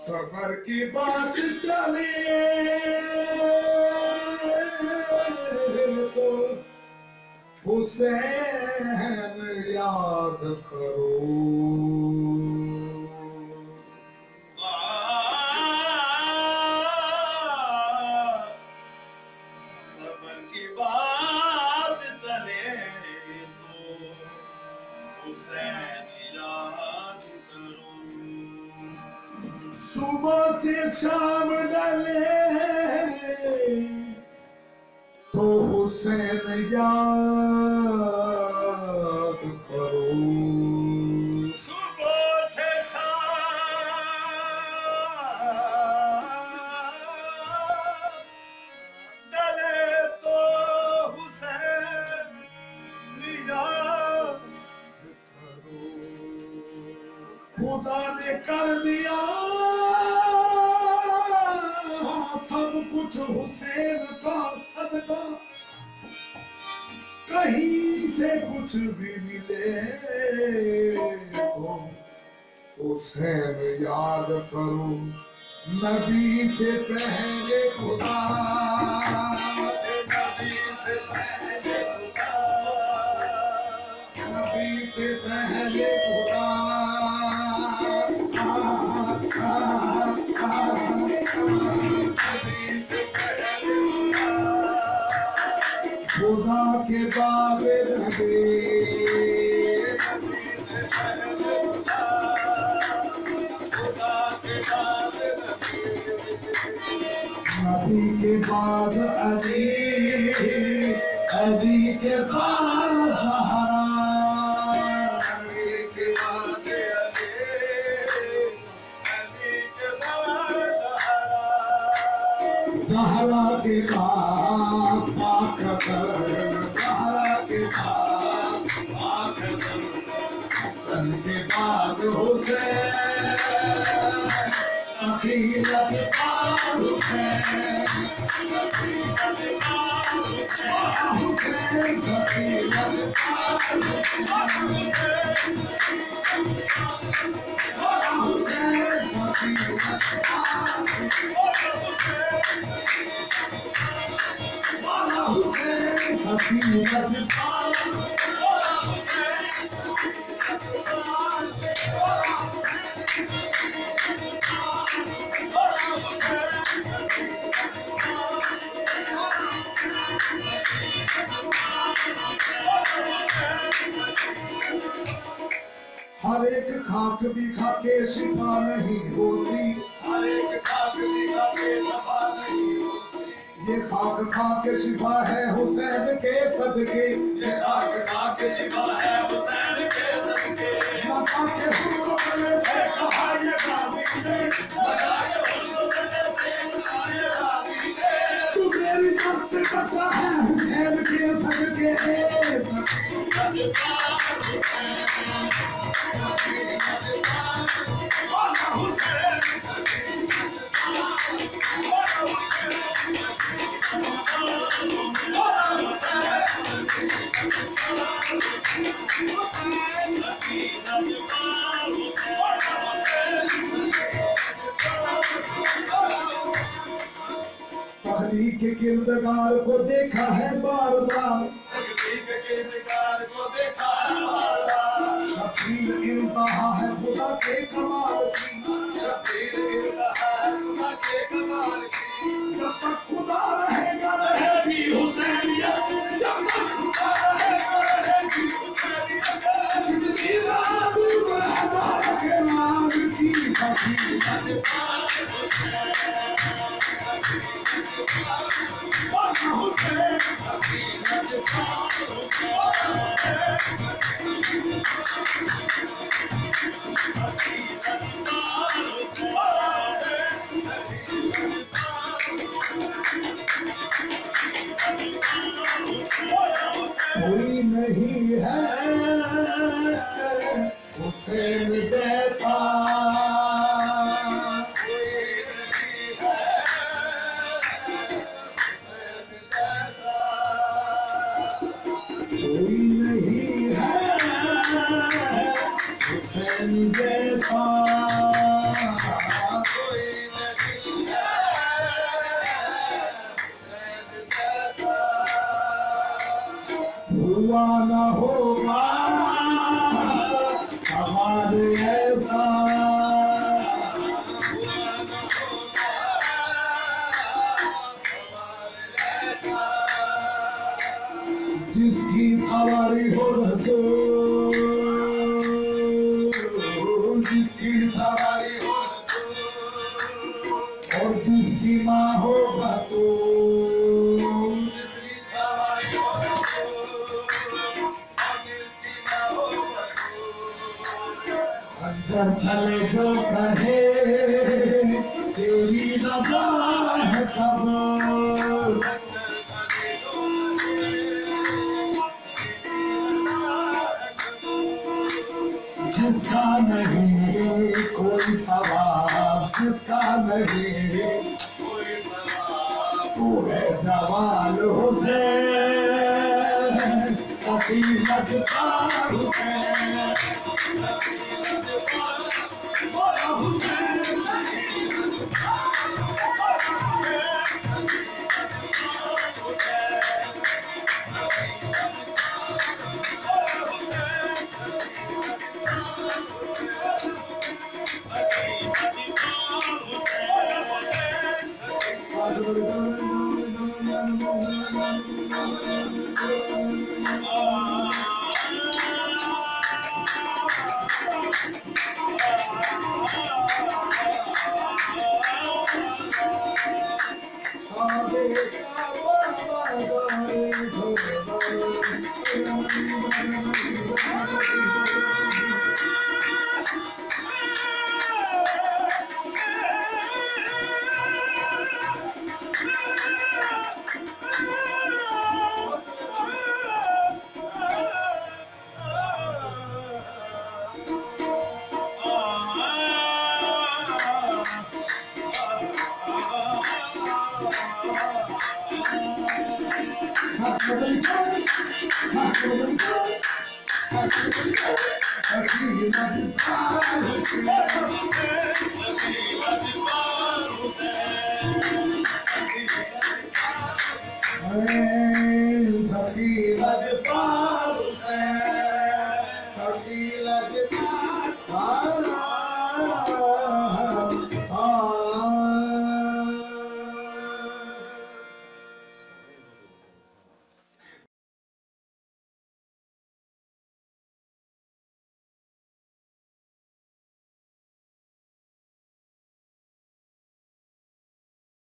सफर की बात चले तो हुसैन याद करो सफर की बात चले तो हुसैन याद करो सुबह से शाम डले तो हुसैन याद करो सुबह से शाम डले तो हुसैन याद करो खुदा ने कर दिया सब कुछ हुसैन का सदका कहीं से कुछ भी मिले तो हुसैन याद करो नबी से पहले खुदा नबी से पहले खुदा नबी से पहले खुदा नबी से पहले खुदा के बाद नबी नबी से पहले खुदा के बाद नबी के बाद अली अली के बाद ज़हरा नबी के बाद अली के बाद ज़हरा के बाद ज़हरा के बाद हसन के बाद हुसैन अखीरत के बाद हुसैन अखीरत के बाद हुसैन अखीरत के बाद हर एक खाक भी खाके शिफा नहीं होती हर एक खाक भी खाके शिफा नहीं होती ये खाक खाके शिफा है हुसैन के सदके ये खाक खाके शिफा है हुसैन के सदके लगा के हुर्र गले से कहा ये गाजी ने लगा के हुर्र गले से कहा ये गाजी ने तू मेरी जान से बचा है हुसैन के सदके तहरीक के किरदार को देखा है बार बार तहरीक के किरदार को देखा है बार बार शबीर इंतहा है खुदा के कमाल की शबीर इंतहा है खुदा के कमाल की जब तक खुदा रहेगा रहेगी हुसैनियत जब तक खुदा रहेगा रहेगी हुसैनियत जिंदगी राबूद है के नाम की हकीकत کوئی نہیں ہے حسین جیسا کوئی نہیں ہے حسین جیسا ہوا نہ ہوگا ہمارے ایسا جس کی سواری ہو رسول جس کی سواری ہو رسول اور جس کی ماں ہو بطول اندر تھلے جو کہے تیری رضا ہے قبول جس کا نہیں کوئی ثواب جس کا نہیں پورے زوال حسین حقیقت کا حسین